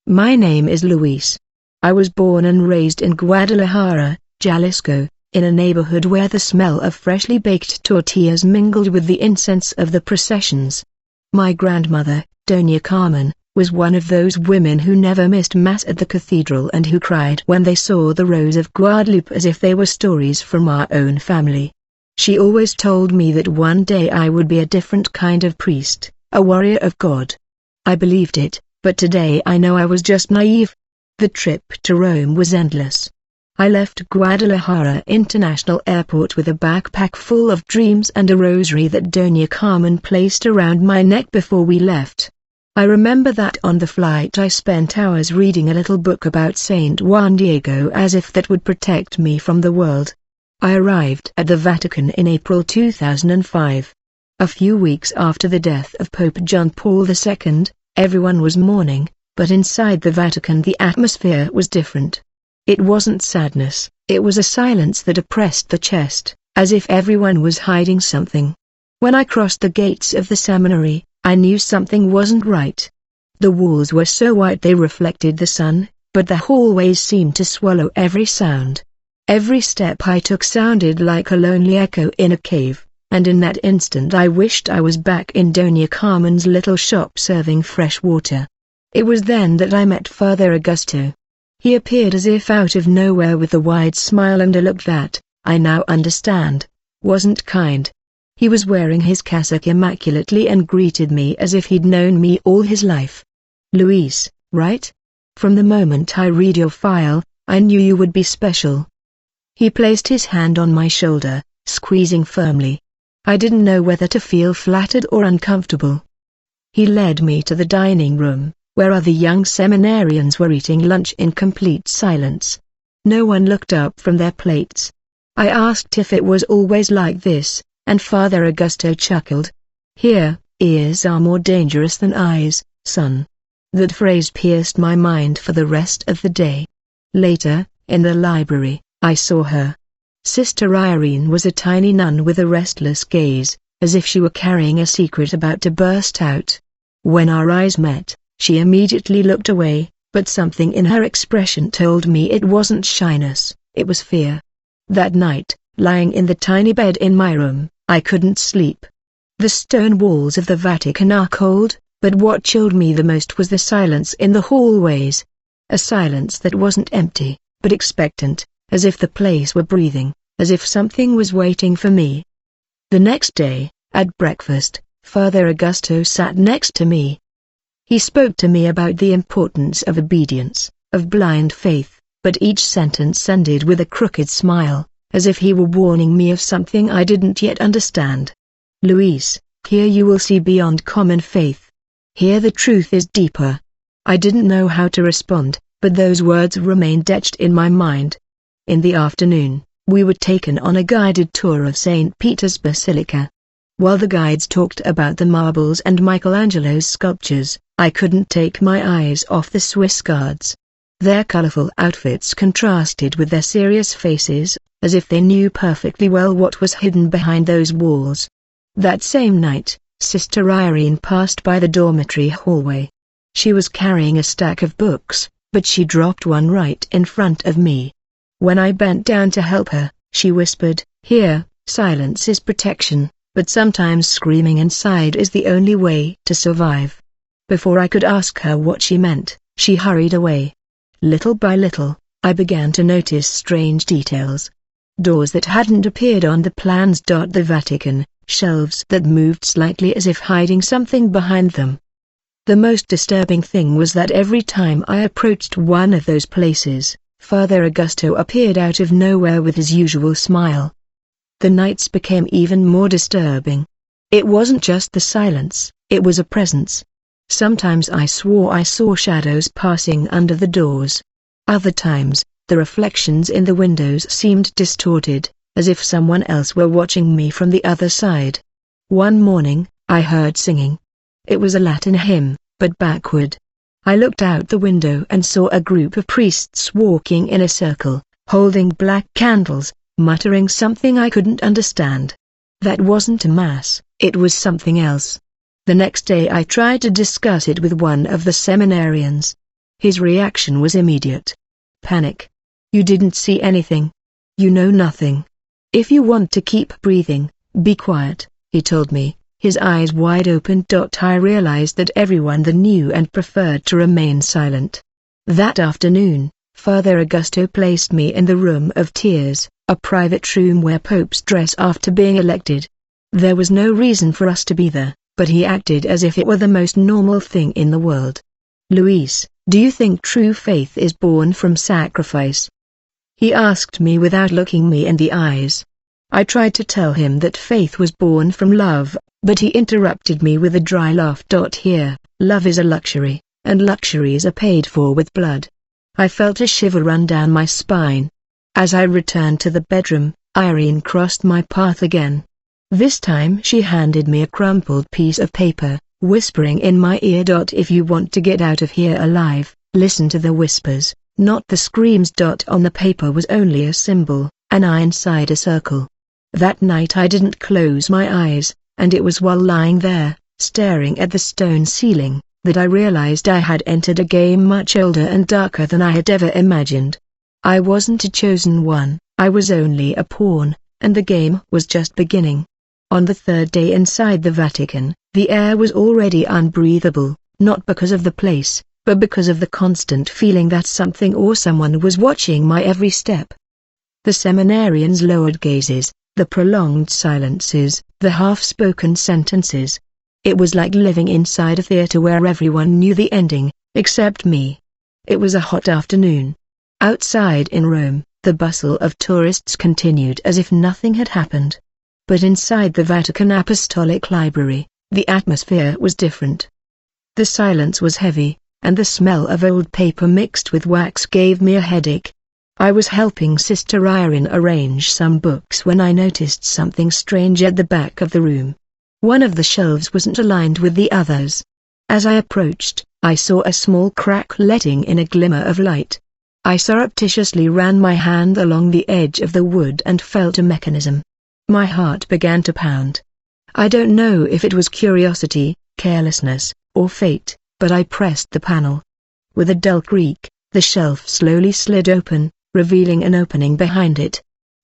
My name is Luis. I was born and raised in Guadalajara, Jalisco, in a neighborhood where the smell of freshly baked tortillas mingled with the incense of the processions. My grandmother, Doña Carmen, was one of those women who never missed Mass at the cathedral and who cried when they saw the Rose of Guadalupe as if they were stories from our own family. She always told me that one day I would be a different kind of priest, a warrior of God. I believed it, but today I know I was just naive. The trip to Rome was endless. I left Guadalajara International Airport with a backpack full of dreams and a rosary that Doña Carmen placed around my neck before we left. I remember that on the flight I spent hours reading a little book about Saint Juan Diego as if that would protect me from the world. I arrived at the Vatican in April 2005. A few weeks after the death of Pope John Paul II, everyone was mourning, but inside the Vatican the atmosphere was different. It wasn't sadness, it was a silence that oppressed the chest, as if everyone was hiding something. When I crossed the gates of the seminary, I knew something wasn't right. The walls were so white they reflected the sun, but the hallways seemed to swallow every sound. Every step I took sounded like a lonely echo in a cave, and in that instant I wished I was back in Doña Carmen's little shop serving fresh water. It was then that I met Father Augusto. He appeared as if out of nowhere with a wide smile and a look that, I now understand, wasn't kind. He was wearing his cassock immaculately and greeted me as if he'd known me all his life. "Luis, right? From the moment I read your file, I knew you would be special." He placed his hand on my shoulder, squeezing firmly. I didn't know whether to feel flattered or uncomfortable. He led me to the dining room, where other young seminarians were eating lunch in complete silence. No one looked up from their plates. I asked if it was always like this, and Father Augusto chuckled. "Here, ears are more dangerous than eyes, son." That phrase pierced my mind for the rest of the day. Later, in the library, I saw her. Sister Irene was a tiny nun with a restless gaze, as if she were carrying a secret about to burst out. When our eyes met, she immediately looked away, but something in her expression told me it wasn't shyness, it was fear. That night, lying in the tiny bed in my room, I couldn't sleep. The stone walls of the Vatican are cold, but what chilled me the most was the silence in the hallways. A silence that wasn't empty, but expectant, as if the place were breathing, as if something was waiting for me. The next day, at breakfast, Father Augusto sat next to me. He spoke to me about the importance of obedience, of blind faith, but each sentence ended with a crooked smile, as if he were warning me of something I didn't yet understand. "Luis, here you will see beyond common faith. Here the truth is deeper." I didn't know how to respond, but those words remained etched in my mind. In the afternoon, we were taken on a guided tour of St. Peter's Basilica. While the guides talked about the marbles and Michelangelo's sculptures, I couldn't take my eyes off the Swiss guards. Their colorful outfits contrasted with their serious faces, as if they knew perfectly well what was hidden behind those walls. That same night, Sister Irene passed by the dormitory hallway. She was carrying a stack of books, but she dropped one right in front of me. When I bent down to help her, she whispered, "Here, silence is protection, but sometimes screaming inside is the only way to survive." Before I could ask her what she meant, she hurried away. Little by little, I began to notice strange details. Doors that hadn't appeared on the plans. The Vatican, shelves that moved slightly as if hiding something behind them. The most disturbing thing was that every time I approached one of those places, Father Augusto appeared out of nowhere with his usual smile. The nights became even more disturbing. It wasn't just the silence, it was a presence. Sometimes I swore I saw shadows passing under the doors. Other times, the reflections in the windows seemed distorted, as if someone else were watching me from the other side. One morning, I heard singing. It was a Latin hymn, but backward. I looked out the window and saw a group of priests walking in a circle, holding black candles, muttering something I couldn't understand. That wasn't a mass, it was something else. The next day I tried to discuss it with one of the seminarians. His reaction was immediate. Panic. "You didn't see anything. You know nothing. If you want to keep breathing, be quiet," he told me, his eyes wide open. I realized that everyone there knew and preferred to remain silent. That afternoon, Father Augusto placed me in the Room of Tears, a private room where popes dress after being elected. There was no reason for us to be there, but he acted as if it were the most normal thing in the world. "Luis, do you think true faith is born from sacrifice?" he asked me without looking me in the eyes. I tried to tell him that faith was born from love, but he interrupted me with a dry laugh. "Here, love is a luxury, and luxuries are paid for with blood." I felt a shiver run down my spine. As I returned to the bedroom, Irene crossed my path again. This time she handed me a crumpled piece of paper, whispering in my ear. "If you want to get out of here alive, listen to the whispers, not the screams." On the paper was only a symbol, an eye inside a circle. That night I didn't close my eyes, and it was while lying there, staring at the stone ceiling, that I realized I had entered a game much older and darker than I had ever imagined. I wasn't a chosen one, I was only a pawn, and the game was just beginning. On the third day inside the Vatican, the air was already unbreathable, not because of the place, but because of the constant feeling that something or someone was watching my every step. The seminarians' lowered gazes, the prolonged silences, the half-spoken sentences. It was like living inside a theater where everyone knew the ending, except me. It was a hot afternoon. Outside in Rome, the bustle of tourists continued as if nothing had happened. But inside the Vatican Apostolic Library, the atmosphere was different. The silence was heavy, and the smell of old paper mixed with wax gave me a headache. I was helping Sister Irene arrange some books when I noticed something strange at the back of the room. One of the shelves wasn't aligned with the others. As I approached, I saw a small crack letting in a glimmer of light. I surreptitiously ran my hand along the edge of the wood and felt a mechanism. My heart began to pound. I don't know if it was curiosity, carelessness, or fate, but I pressed the panel. With a dull creak, the shelf slowly slid open, revealing an opening behind it.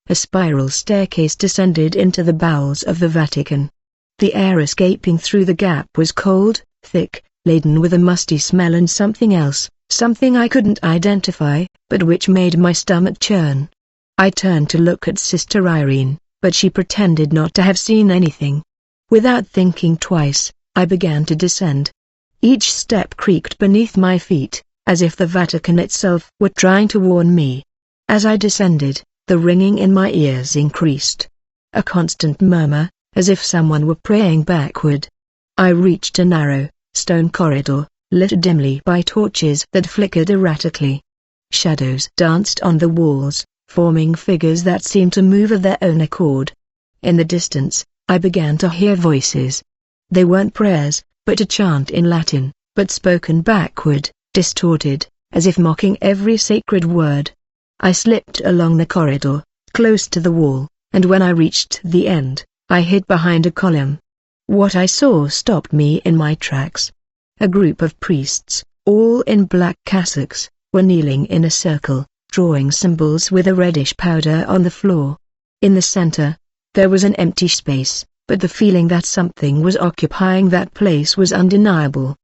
A spiral staircase descended into the bowels of the Vatican. The air escaping through the gap was cold, thick, laden with a musty smell and something else, something I couldn't identify, but which made my stomach churn. I turned to look at Sister Irene, but she pretended not to have seen anything. Without thinking twice, I began to descend. Each step creaked beneath my feet, as if the Vatican itself were trying to warn me. As I descended, the ringing in my ears increased. A constant murmur, as if someone were praying backward. I reached a narrow, stone corridor, lit dimly by torches that flickered erratically. Shadows danced on the walls, forming figures that seemed to move of their own accord. In the distance, I began to hear voices. They weren't prayers, but a chant in Latin, but spoken backward, distorted, as if mocking every sacred word. I slipped along the corridor, close to the wall, and when I reached the end, I hid behind a column. What I saw stopped me in my tracks. A group of priests, all in black cassocks, were kneeling in a circle, drawing symbols with a reddish powder on the floor. In the center, there was an empty space, but the feeling that something was occupying that place was undeniable.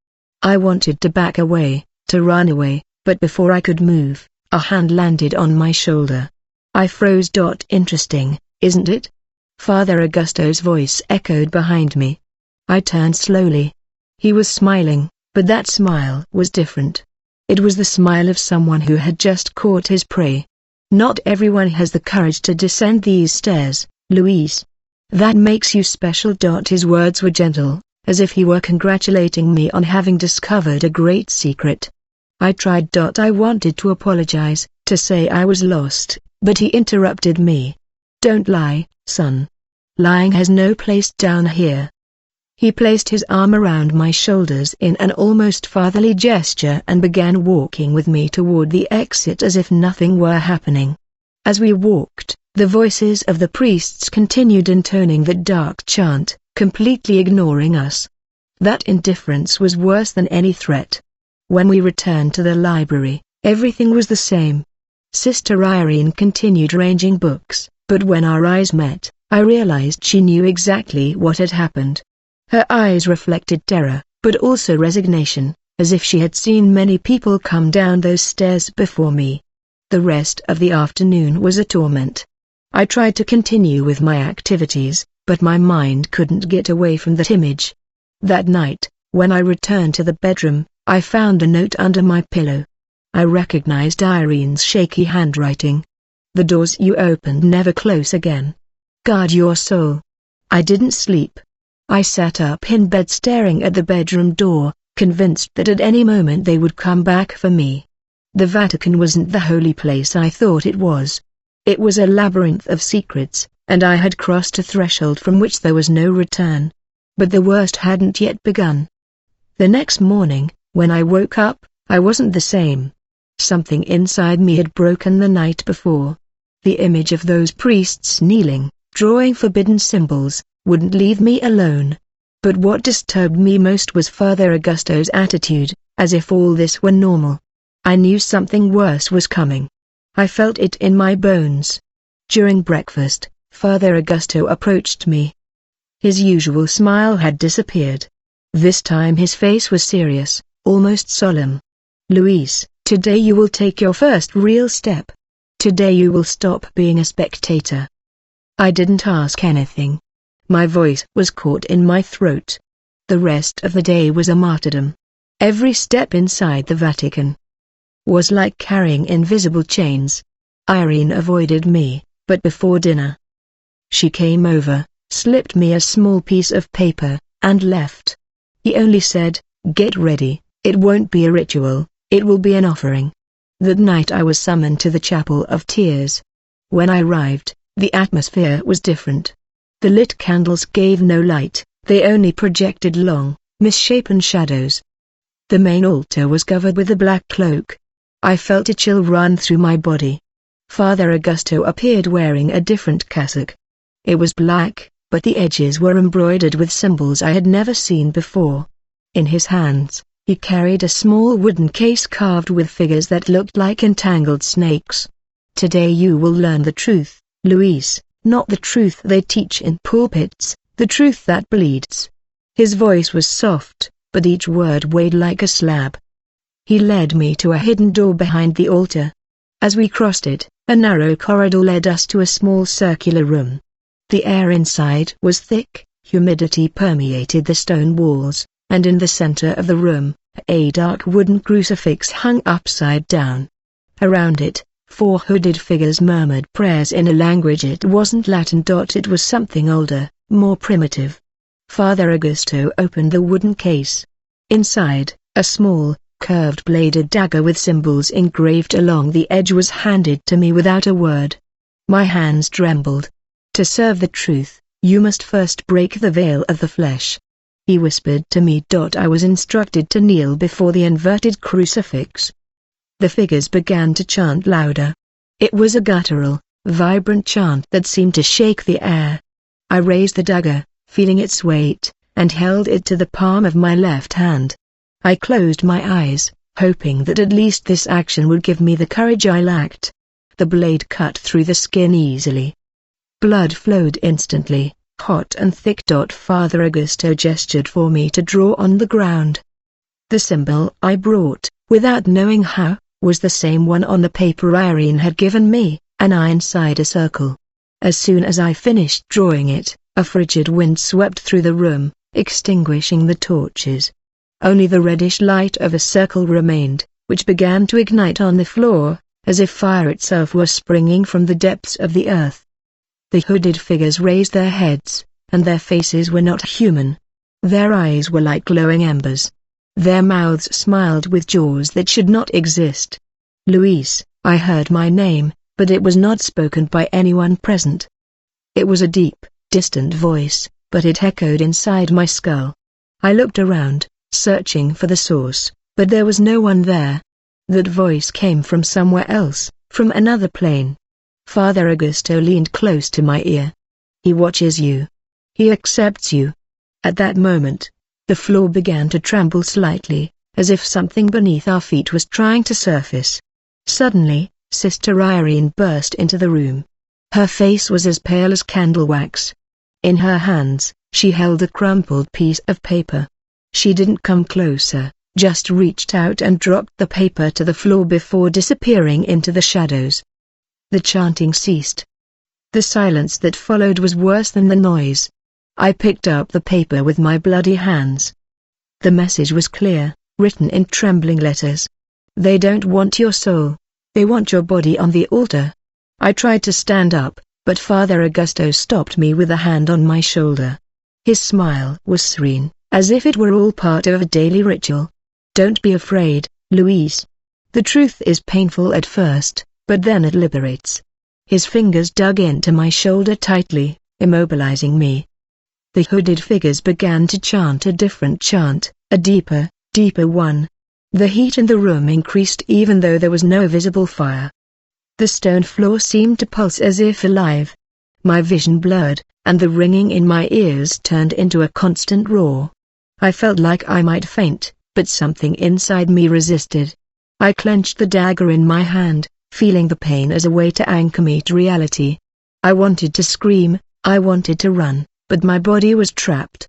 I wanted to back away, to run away, but before I could move, a hand landed on my shoulder. I froze. Interesting, isn't it? Father Augusto's voice echoed behind me. I turned slowly. He was smiling, but that smile was different. It was the smile of someone who had just caught his prey. Not everyone has the courage to descend these stairs, Luis. That makes you special. His words were gentle, as if he were congratulating me on having discovered a great secret. I tried. I wanted to apologize, to say I was lost, but he interrupted me. Don't lie, son. Lying has no place down here. He placed his arm around my shoulders in an almost fatherly gesture and began walking with me toward the exit as if nothing were happening. As we walked, the voices of the priests continued intoning that dark chant, completely ignoring us. That indifference was worse than any threat. When we returned to the library, everything was the same. Sister Irene continued arranging books, but when our eyes met, I realized she knew exactly what had happened. Her eyes reflected terror, but also resignation, as if she had seen many people come down those stairs before me. The rest of the afternoon was a torment. I tried to continue with my activities, but my mind couldn't get away from that image. That night, when I returned to the bedroom, I found a note under my pillow. I recognized Irene's shaky handwriting. "The doors you opened never close again. Guard your soul." I didn't sleep. I sat up in bed staring at the bedroom door, convinced that at any moment they would come back for me. The Vatican wasn't the holy place I thought it was. It was a labyrinth of secrets, and I had crossed a threshold from which there was no return. But the worst hadn't yet begun. The next morning, when I woke up, I wasn't the same. Something inside me had broken the night before. The image of those priests kneeling, drawing forbidden symbols, wouldn't leave me alone. But what disturbed me most was Father Augusto's attitude, as if all this were normal. I knew something worse was coming. I felt it in my bones. During breakfast, Father Augusto approached me. His usual smile had disappeared. This time his face was serious, almost solemn. "Luis, today you will take your first real step. Today you will stop being a spectator." I didn't ask anything. My voice was caught in my throat. The rest of the day was a martyrdom. Every step inside the Vatican was like carrying invisible chains. Irene avoided me, but before dinner, she came over, slipped me a small piece of paper, and left. He only said, "Get ready, it won't be a ritual, it will be an offering." That night I was summoned to the Chapel of Tears. When I arrived, the atmosphere was different. The lit candles gave no light, they only projected long, misshapen shadows. The main altar was covered with a black cloak. I felt a chill run through my body. Father Augusto appeared wearing a different cassock. It was black, but the edges were embroidered with symbols I had never seen before. In his hands, he carried a small wooden case carved with figures that looked like entangled snakes. "Today you will learn the truth, Luis, not the truth they teach in pulpits, the truth that bleeds." His voice was soft, but each word weighed like a slab. He led me to a hidden door behind the altar. As we crossed it, a narrow corridor led us to a small circular room. The air inside was thick, humidity permeated the stone walls, and in the center of the room, a dark wooden crucifix hung upside down. Around it, 4 hooded figures murmured prayers in a language it wasn't Latin. It was something older, more primitive. Father Augusto opened the wooden case. Inside, a small, curved-bladed dagger with symbols engraved along the edge was handed to me without a word. My hands trembled. "To serve the truth, you must first break the veil of the flesh," he whispered to me. I was instructed to kneel before the inverted crucifix. The figures began to chant louder. It was a guttural, vibrant chant that seemed to shake the air. I raised the dagger, feeling its weight, and held it to the palm of my left hand. I closed my eyes, hoping that at least this action would give me the courage I lacked. The blade cut through the skin easily. Blood flowed instantly, hot and thick. Father Augusto gestured for me to draw on the ground. The symbol I brought, without knowing how, was the same one on the paper Irene had given me, an eye inside a circle. As soon as I finished drawing it, a frigid wind swept through the room, extinguishing the torches. Only the reddish light of a circle remained, which began to ignite on the floor, as if fire itself were springing from the depths of the earth. The hooded figures raised their heads, and their faces were not human. Their eyes were like glowing embers. Their mouths smiled with jaws that should not exist. "Luis," I heard my name, but it was not spoken by anyone present. It was a deep, distant voice, but it echoed inside my skull. I looked around, searching for the source, but there was no one there. That voice came from somewhere else, from another plane. Father Augusto leaned close to my ear. "He watches you. He accepts you." At that moment, the floor began to tremble slightly, as if something beneath our feet was trying to surface. Suddenly, Sister Irene burst into the room. Her face was as pale as candle wax. In her hands, she held a crumpled piece of paper. She didn't come closer, just reached out and dropped the paper to the floor before disappearing into the shadows. The chanting ceased. The silence that followed was worse than the noise. I picked up the paper with my bloody hands. The message was clear, written in trembling letters. They don't want your soul. They want your body on the altar. I tried to stand up, but Father Augusto stopped me with a hand on my shoulder. His smile was serene, as if it were all part of a daily ritual. Don't be afraid, Louise. The truth is painful at first, but then it liberates. His fingers dug into my shoulder tightly, immobilizing me. The hooded figures began to chant a different chant, a deeper, deeper one. The heat in the room increased even though there was no visible fire. The stone floor seemed to pulse as if alive. My vision blurred, and the ringing in my ears turned into a constant roar. I felt like I might faint, but something inside me resisted. I clenched the dagger in my hand, feeling the pain as a way to anchor me to reality. I wanted to scream, I wanted to run, but my body was trapped.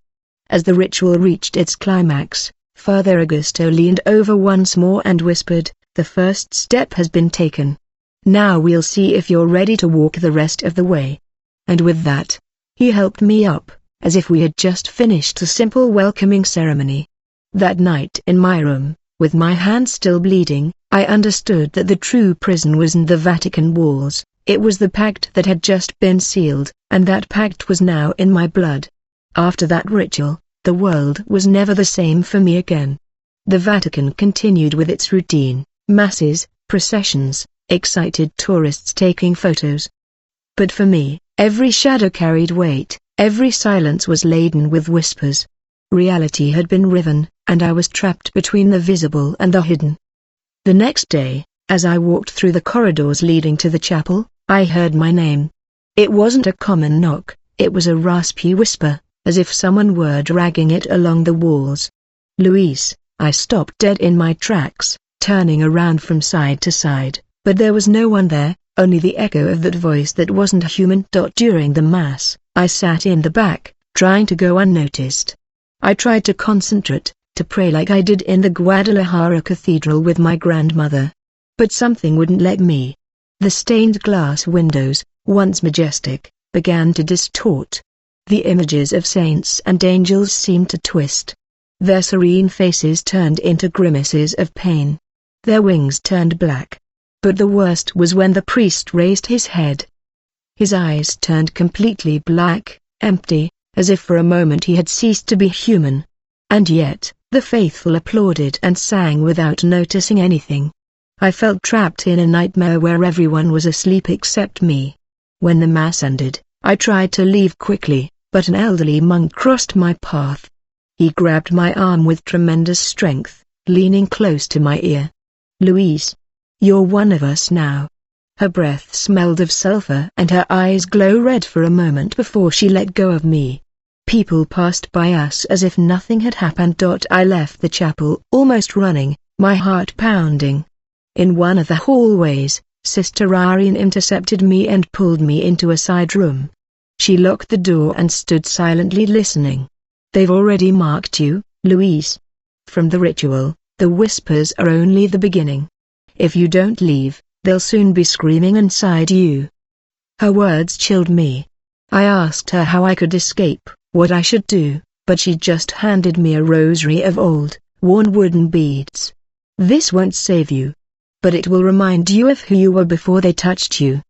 As the ritual reached its climax, Father Augusto leaned over once more and whispered, "The first step has been taken. Now we'll see if you're ready to walk the rest of the way." And with that, he helped me up, as if we had just finished a simple welcoming ceremony. That night in my room, with my hand still bleeding, I understood that the true prison wasn't the Vatican walls, it was the pact that had just been sealed, and that pact was now in my blood. After that ritual, the world was never the same for me again. The Vatican continued with its routine, masses, processions, excited tourists taking photos. But for me, every shadow carried weight, every silence was laden with whispers. Reality had been riven, and I was trapped between the visible and the hidden. The next day, as I walked through the corridors leading to the chapel, I heard my name. It wasn't a common knock, it was a raspy whisper, as if someone were dragging it along the walls. "Louise," I stopped dead in my tracks, turning around from side to side, but there was no one there, only the echo of that voice that wasn't human. During the Mass, I sat in the back, trying to go unnoticed. I tried to concentrate, to pray like I did in the Guadalajara Cathedral with my grandmother. But something wouldn't let me. The stained glass windows, once majestic, began to distort. The images of saints and angels seemed to twist. Their serene faces turned into grimaces of pain. Their wings turned black. But the worst was when the priest raised his head. His eyes turned completely black, empty, as if for a moment he had ceased to be human. And yet, the faithful applauded and sang without noticing anything. I felt trapped in a nightmare where everyone was asleep except me. When the Mass ended, I tried to leave quickly, but an elderly monk crossed my path. He grabbed my arm with tremendous strength, leaning close to my ear. "Louise, you're one of us now." Her breath smelled of sulfur and her eyes glowed red for a moment before she let go of me. People passed by us as if nothing had happened. I left the chapel almost running, my heart pounding. In one of the hallways, Sister Irene intercepted me and pulled me into a side room. She locked the door and stood silently listening. "They've already marked you, Louise. From the ritual, the whispers are only the beginning. If you don't leave, they'll soon be screaming inside you." Her words chilled me. I asked her how I could escape, what I should do, but she just handed me a rosary of old, worn wooden beads. "This won't save you. But it will remind you of who you were before they touched you."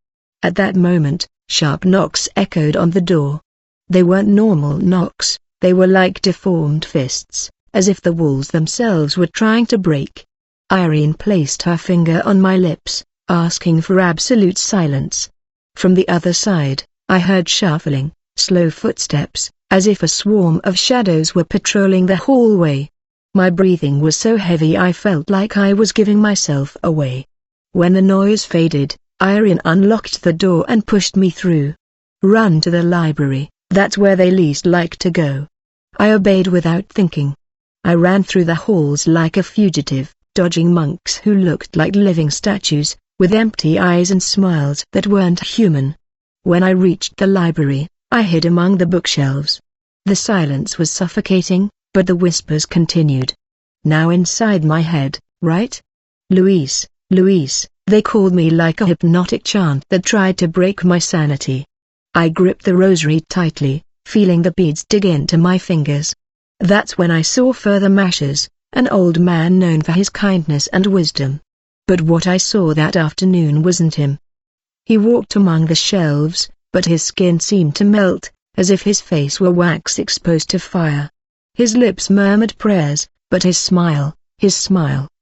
At that moment, sharp knocks echoed on the door. They weren't normal knocks, they were like deformed fists, as if the walls themselves were trying to break. Irene placed her finger on my lips, asking for absolute silence. From the other side, I heard shuffling, slow footsteps, as if a swarm of shadows were patrolling the hallway. My breathing was so heavy I felt like I was giving myself away. When the noise faded, Irene unlocked the door and pushed me through. "Run to the library, that's where they least like to go." I obeyed without thinking. I ran through the halls like a fugitive, dodging monks who looked like living statues, with empty eyes and smiles that weren't human. When I reached the library, I hid among the bookshelves. The silence was suffocating, but the whispers continued. Now inside my head, right? Luis, Luis, they called me like a hypnotic chant that tried to break my sanity. I gripped the rosary tightly, feeling the beads dig into my fingers. That's when I saw Father Mashes, an old man known for his kindness and wisdom. But what I saw that afternoon wasn't him. He walked among the shelves, but his skin seemed to melt, as if his face were wax exposed to fire. His lips murmured prayers, but his smile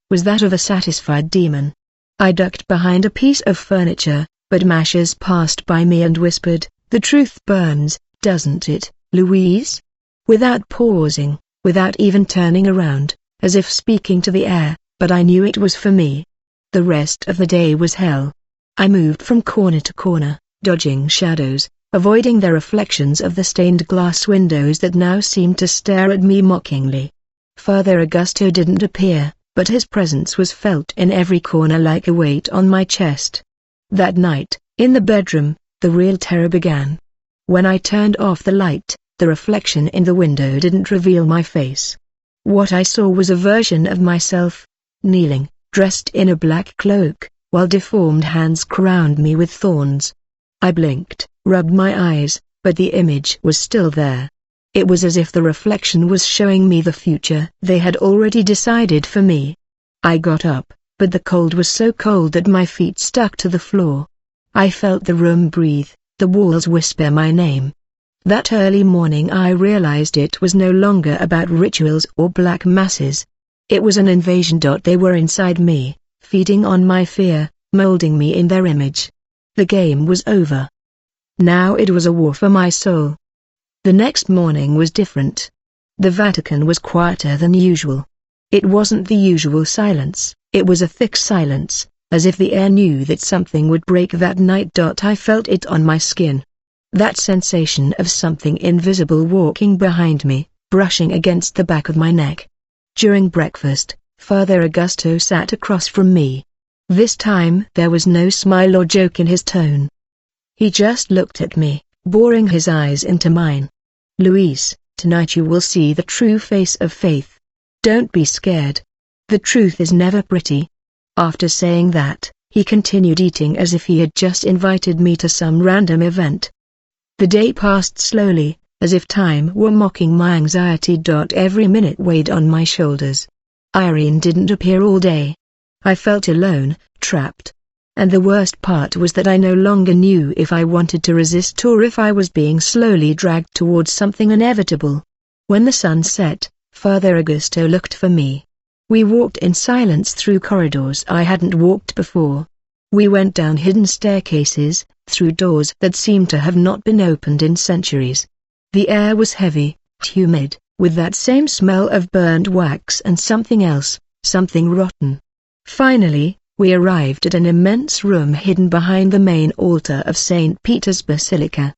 was that of a satisfied demon. I ducked behind a piece of furniture, but Mashes passed by me and whispered, "The truth burns, doesn't it, Louise?" Without pausing, without even turning around, as if speaking to the air, but I knew it was for me. The rest of the day was hell. I moved from corner to corner, dodging shadows, avoiding the reflections of the stained glass windows that now seemed to stare at me mockingly. Father Augusto didn't appear, but his presence was felt in every corner like a weight on my chest. That night, in the bedroom, the real terror began. When I turned off the light, the reflection in the window didn't reveal my face. What I saw was a version of myself, kneeling, dressed in a black cloak, while deformed hands crowned me with thorns. I blinked, rubbed my eyes, but the image was still there. It was as if the reflection was showing me the future they had already decided for me. I got up, but the cold was so cold that my feet stuck to the floor. I felt the room breathe, the walls whisper my name. That early morning I realized it was no longer about rituals or black masses. It was an invasion. They were inside me, feeding on my fear, molding me in their image. The game was over. Now it was a war for my soul. The next morning was different. The Vatican was quieter than usual. It wasn't the usual silence, it was a thick silence, as if the air knew that something would break that night. I felt it on my skin. That sensation of something invisible walking behind me, brushing against the back of my neck. During breakfast, Father Augusto sat across from me. This time there was no smile or joke in his tone. He just looked at me, boring his eyes into mine. "Luis, tonight you will see the true face of faith. Don't be scared. The truth is never pretty." After saying that, he continued eating as if he had just invited me to some random event. The day passed slowly, as if time were mocking my anxiety. Every minute weighed on my shoulders. Irene didn't appear all day. I felt alone, trapped. And the worst part was that I no longer knew if I wanted to resist or if I was being slowly dragged towards something inevitable. When the sun set, Father Augusto looked for me. We walked in silence through corridors I hadn't walked before. We went down hidden staircases, through doors that seemed to have not been opened in centuries. The air was heavy, humid, with that same smell of burnt wax and something else, something rotten. Finally, we arrived at an immense room hidden behind the main altar of St. Peter's Basilica.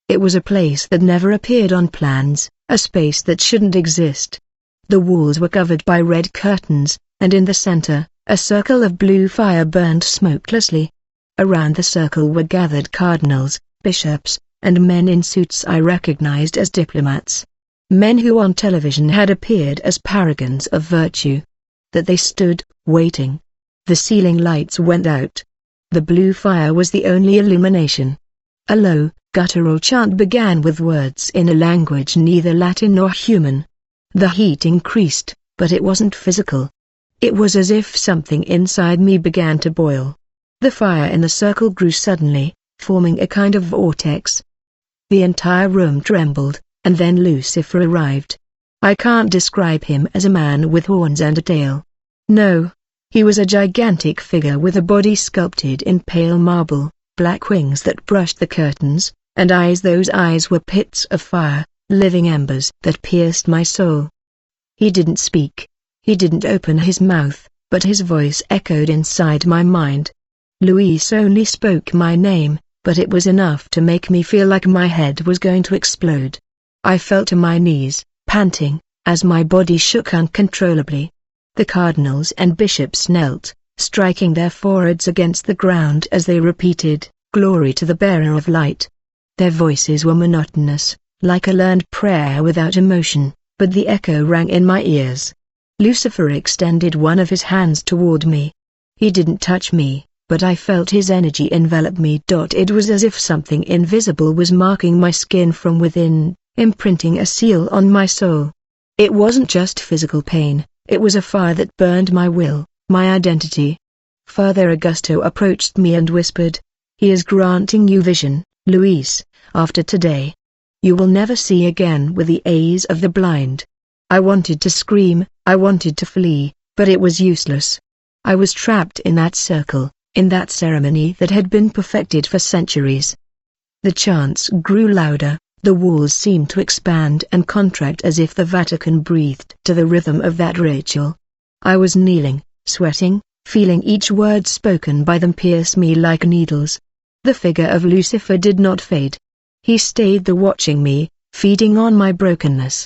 It was a place that never appeared on plans, a space that shouldn't exist. The walls were covered by red curtains, and in the center, a circle of blue fire burned smokelessly. Around the circle were gathered cardinals, bishops, and men in suits I recognized as diplomats. Men who on television had appeared as paragons of virtue. That they stood, waiting. The ceiling lights went out. The blue fire was the only illumination. A low, guttural chant began with words in a language neither Latin nor human. The heat increased, but it wasn't physical. It was as if something inside me began to boil. The fire in the circle grew suddenly, forming a kind of vortex. The entire room trembled, and then Lucifer arrived. I can't describe him as a man with horns and a tail. No. He was a gigantic figure with a body sculpted in pale marble, black wings that brushed the curtains, and eyes. Those eyes were pits of fire, living embers that pierced my soul. He didn't speak. He didn't open his mouth, but his voice echoed inside my mind. Luis only spoke my name, but it was enough to make me feel like my head was going to explode. I fell to my knees, panting, as my body shook uncontrollably. The cardinals and bishops knelt, striking their foreheads against the ground as they repeated, "Glory to the bearer of light." Their voices were monotonous, like a learned prayer without emotion, but the echo rang in my ears. Lucifer extended one of his hands toward me. He didn't touch me, but I felt his energy envelop me. It was as if something invisible was marking my skin from within, imprinting a seal on my soul. It wasn't just physical pain, it was a fire that burned my will, my identity. Father Augusto approached me and whispered, "He is granting you vision, Luis, after today. You will never see again with the eyes of the blind." I wanted to scream, I wanted to flee, but it was useless. I was trapped in that circle, in that ceremony that had been perfected for centuries. The chants grew louder, the walls seemed to expand and contract as if the Vatican breathed to the rhythm of that ritual. I was kneeling, sweating, feeling each word spoken by them pierce me like needles. The figure of Lucifer did not fade. He stayed there watching me, feeding on my brokenness.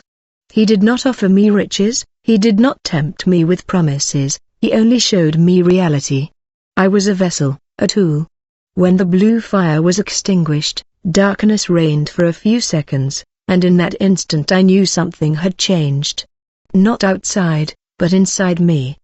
He did not offer me riches, he did not tempt me with promises, he only showed me reality. I was a vessel, a tool. When the blue fire was extinguished, darkness reigned for a few seconds, and in that instant I knew something had changed. Not outside, but inside me.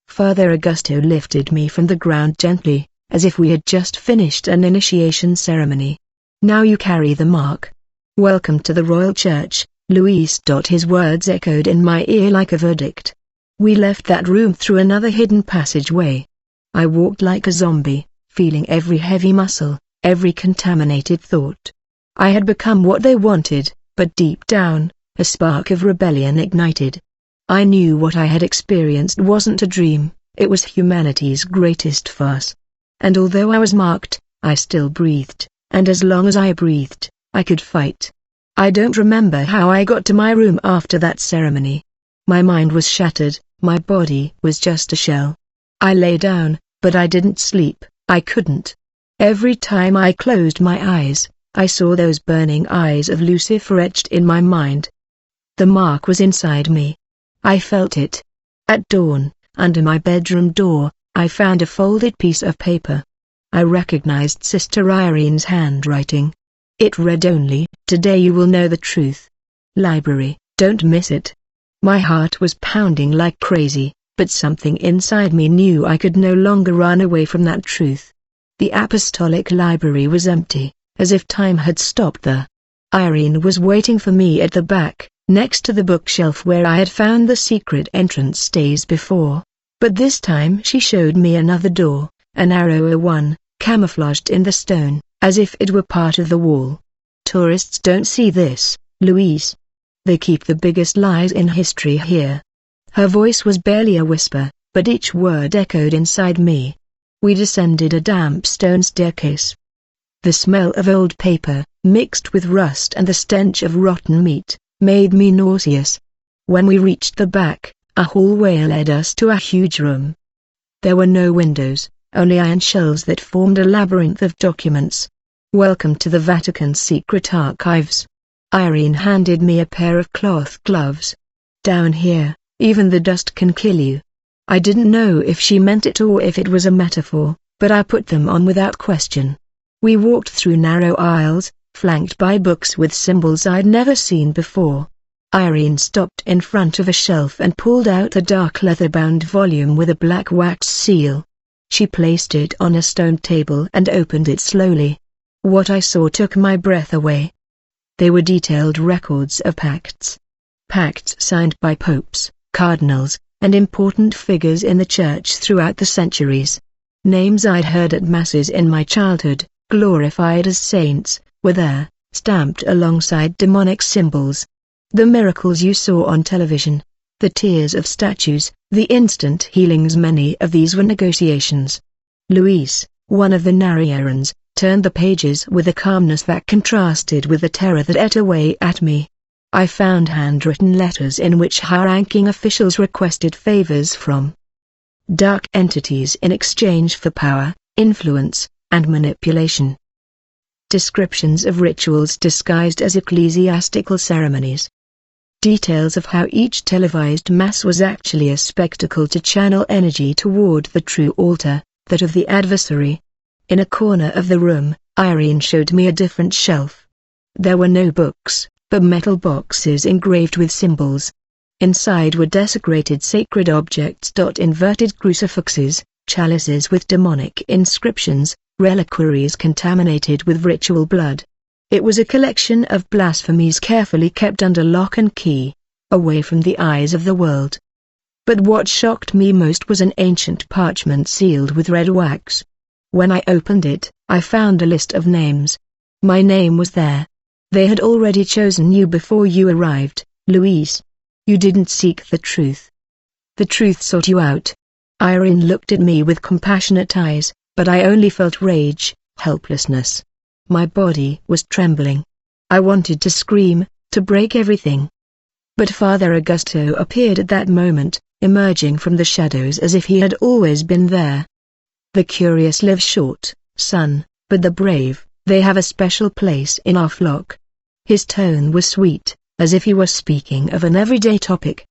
Father Augusto lifted me from the ground gently, as if we had just finished an initiation ceremony. "Now you carry the mark. Welcome to the Royal Church, Luis." His words echoed in my ear like a verdict. We left that room through another hidden passageway. I walked like a zombie, feeling every heavy muscle, every contaminated thought. I had become what they wanted, but deep down, a spark of rebellion ignited. I knew what I had experienced wasn't a dream, it was humanity's greatest farce. And although I was marked, I still breathed, and as long as I breathed, I could fight. I don't remember how I got to my room after that ceremony. My mind was shattered, my body was just a shell. I lay down, but I didn't sleep, I couldn't. Every time I closed my eyes, I saw those burning eyes of Lucifer etched in my mind. The mark was inside me. I felt it. At dawn, under my bedroom door, I found a folded piece of paper. I recognized Sister Irene's handwriting. It read only, "Today you will know the truth. Library, don't miss it." My heart was pounding like crazy, but something inside me knew I could no longer run away from that truth. The apostolic library was empty, as if time had stopped there. Irene was waiting for me at the back, next to the bookshelf where I had found the secret entrance days before. But this time she showed me another door, a narrower one, camouflaged in the stone, as if it were part of the wall. "Tourists don't see this, Luis. They keep the biggest lies in history here." Her voice was barely a whisper, but each word echoed inside me. We descended a damp stone staircase. The smell of old paper, mixed with rust and the stench of rotten meat, made me nauseous. When we reached the back, a hallway led us to a huge room. There were no windows, only iron shelves that formed a labyrinth of documents. "Welcome to the Vatican's secret archives." Irene handed me a pair of cloth gloves. "Down here, even the dust can kill you." I didn't know if she meant it or if it was a metaphor, but I put them on without question. We walked through narrow aisles, flanked by books with symbols I'd never seen before. Irene stopped in front of a shelf and pulled out a dark leather-bound volume with a black wax seal. She placed it on a stone table and opened it slowly. What I saw took my breath away. They were detailed records of pacts. Pacts signed by popes, cardinals, and important figures in the church throughout the centuries. Names I'd heard at masses in my childhood, glorified as saints, were there, stamped alongside demonic symbols. The miracles you saw on television, the tears of statues, the instant healings, many of these were negotiations. Luis, one of the narrators, turned the pages with a calmness that contrasted with the terror that ate away at me. I found handwritten letters in which high-ranking officials requested favors from dark entities in exchange for power, influence, and manipulation. Descriptions of rituals disguised as ecclesiastical ceremonies. Details of how each televised mass was actually a spectacle to channel energy toward the true altar, that of the adversary. In a corner of the room, Irene showed me a different shelf. There were no books, but metal boxes engraved with symbols. Inside were desecrated sacred objects. Inverted crucifixes, chalices with demonic inscriptions, reliquaries contaminated with ritual blood. It was a collection of blasphemies carefully kept under lock and key, away from the eyes of the world. But what shocked me most was an ancient parchment sealed with red wax. When I opened it, I found a list of names. My name was there. They had already chosen you before you arrived, Louise. You didn't seek the truth. The truth sought you out. Irene looked at me with compassionate eyes, but I only felt rage, helplessness. My body was trembling. I wanted to scream, to break everything. But Father Augusto appeared at that moment, emerging from the shadows as if he had always been there. The curious live short, son, but the brave, they have a special place in our flock. His tone was sweet, as if he were speaking of an everyday topic.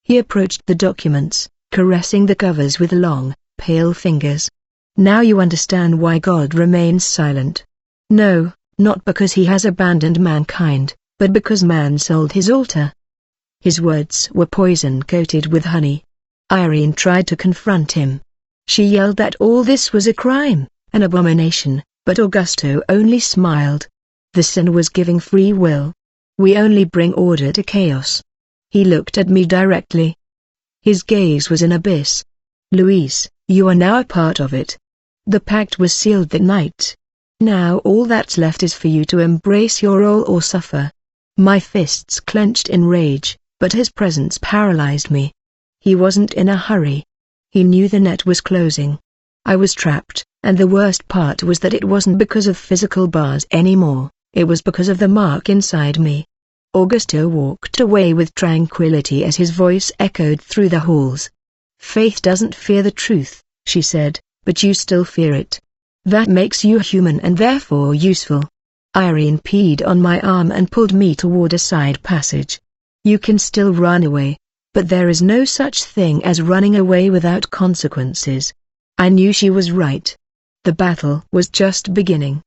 He approached the documents, caressing the covers with long, pale fingers. Now you understand why God remains silent. No, not because he has abandoned mankind, but because man sold his altar. His words were poison coated with honey. Irene tried to confront him. She yelled that all this was a crime, an abomination, but Augusto only smiled. The sin was giving free will. We only bring order to chaos. He looked at me directly. His gaze was an abyss. Louise, you are now a part of it. The pact was sealed that night. Now all that's left is for you to embrace your role or suffer. My fists clenched in rage, but his presence paralyzed me. He wasn't in a hurry. He knew the net was closing. I was trapped, and the worst part was that it wasn't because of physical bars anymore, it was because of the mark inside me. Augusto walked away with tranquility as his voice echoed through the halls. Faith doesn't fear the truth, she said, but you still fear it. That makes you human and therefore useful. Irene peed on my arm and pulled me toward a side passage. You can still run away, but there is no such thing as running away without consequences. I knew she was right. The battle was just beginning.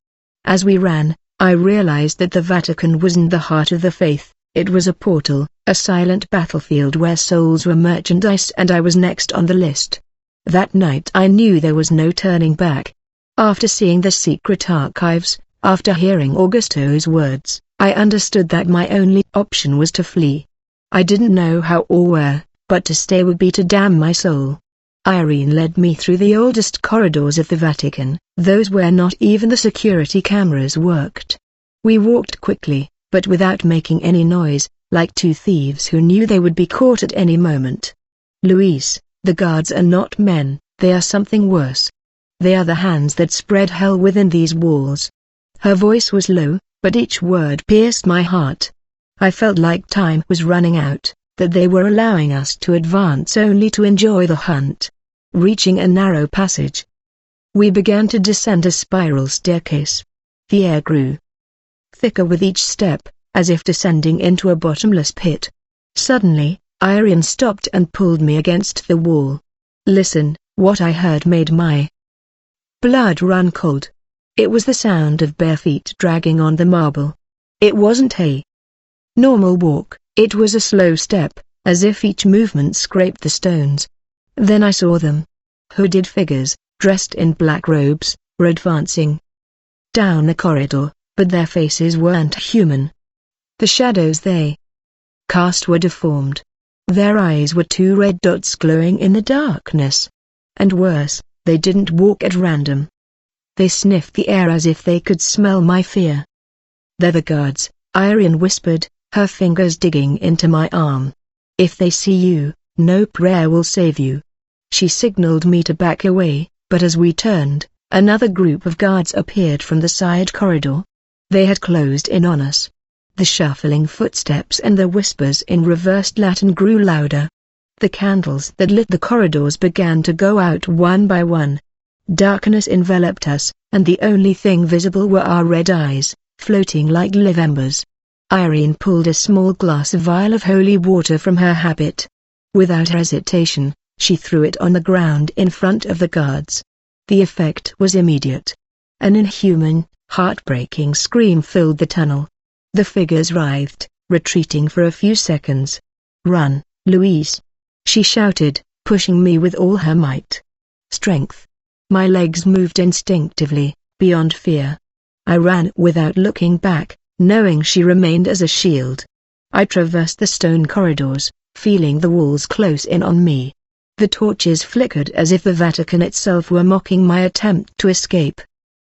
As we ran, I realized that the Vatican wasn't the heart of the faith, it was a portal, a silent battlefield where souls were merchandised, and I was next on the list. That night I knew there was no turning back. After seeing the secret archives, after hearing Augusto's words, I understood that my only option was to flee. I didn't know how or where, but to stay would be to damn my soul. Irene led me through the oldest corridors of the Vatican, those where not even the security cameras worked. We walked quickly, but without making any noise, like two thieves who knew they would be caught at any moment. Louise, the guards are not men, they are something worse. They are the hands that spread hell within these walls. Her voice was low, but each word pierced my heart. I felt like time was running out, that they were allowing us to advance only to enjoy the hunt. Reaching a narrow passage, we began to descend a spiral staircase. The air grew thicker with each step, as if descending into a bottomless pit. Suddenly, Irene stopped and pulled me against the wall. Listen, what I heard made my blood run cold. It was the sound of bare feet dragging on the marble. It wasn't a normal walk, it was a slow step, as if each movement scraped the stones. Then I saw them. Hooded figures, dressed in black robes, were advancing down the corridor, but their faces weren't human. The shadows they cast were deformed. Their eyes were two red dots glowing in the darkness. And worse, they didn't walk at random. They sniffed the air as if they could smell my fear. They're the guards, Irene whispered, her fingers digging into my arm. If they see you, no prayer will save you. She signaled me to back away, but as we turned, another group of guards appeared from the side corridor. They had closed in on us. The shuffling footsteps and the whispers in reversed Latin grew louder. The candles that lit the corridors began to go out one by one. Darkness enveloped us, and the only thing visible were our red eyes, floating like live embers. Irene pulled a small glass vial of holy water from her habit. Without hesitation, she threw it on the ground in front of the guards. The effect was immediate. An inhuman, heartbreaking scream filled the tunnel. The figures writhed, retreating for a few seconds. "Run, Louise!" she shouted, pushing me with all her might. Strength. My legs moved instinctively, beyond fear. I ran without looking back, knowing she remained as a shield. I traversed the stone corridors, feeling the walls close in on me. The torches flickered as if the Vatican itself were mocking my attempt to escape.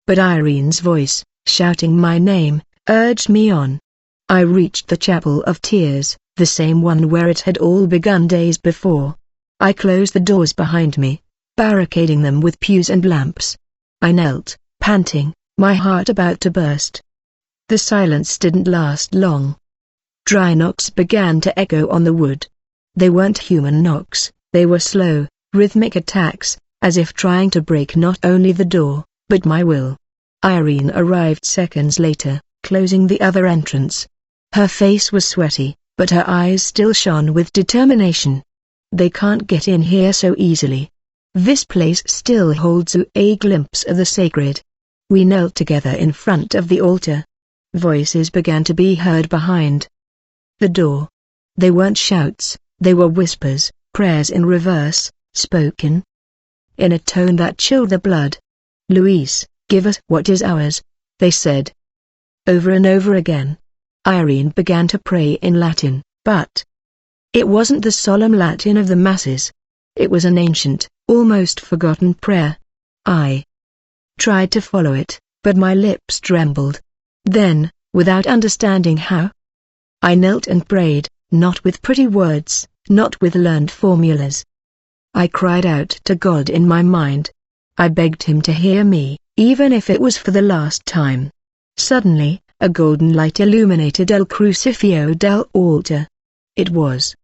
But Irene's voice, shouting my name, urged me on. I reached the Chapel of Tears, the same one where it had all begun days before. I closed the doors behind me, barricading them with pews and lamps. I knelt, panting, my heart about to burst. The silence didn't last long. Dry knocks began to echo on the wood. They weren't human knocks, they were slow, rhythmic attacks, as if trying to break not only the door, but my will. Irene arrived seconds later, closing the other entrance. Her face was sweaty, but her eyes still shone with determination. "They can't get in here so easily. This place still holds a glimpse of the sacred." We knelt together in front of the altar. Voices began to be heard behind the door. They weren't shouts, they were whispers, prayers in reverse, spoken in a tone that chilled the blood. "Louise, give us what is ours," they said. Over and over again. Irene began to pray in Latin, but it wasn't the solemn Latin of the masses. It was an ancient, almost forgotten prayer. I tried to follow it, but my lips trembled. Then, without understanding how, I knelt and prayed, not with pretty words, not with learned formulas. I cried out to God in my mind. I begged him to hear me, even if it was for the last time. Suddenly, a golden light illuminated El Crucifio del altar. It was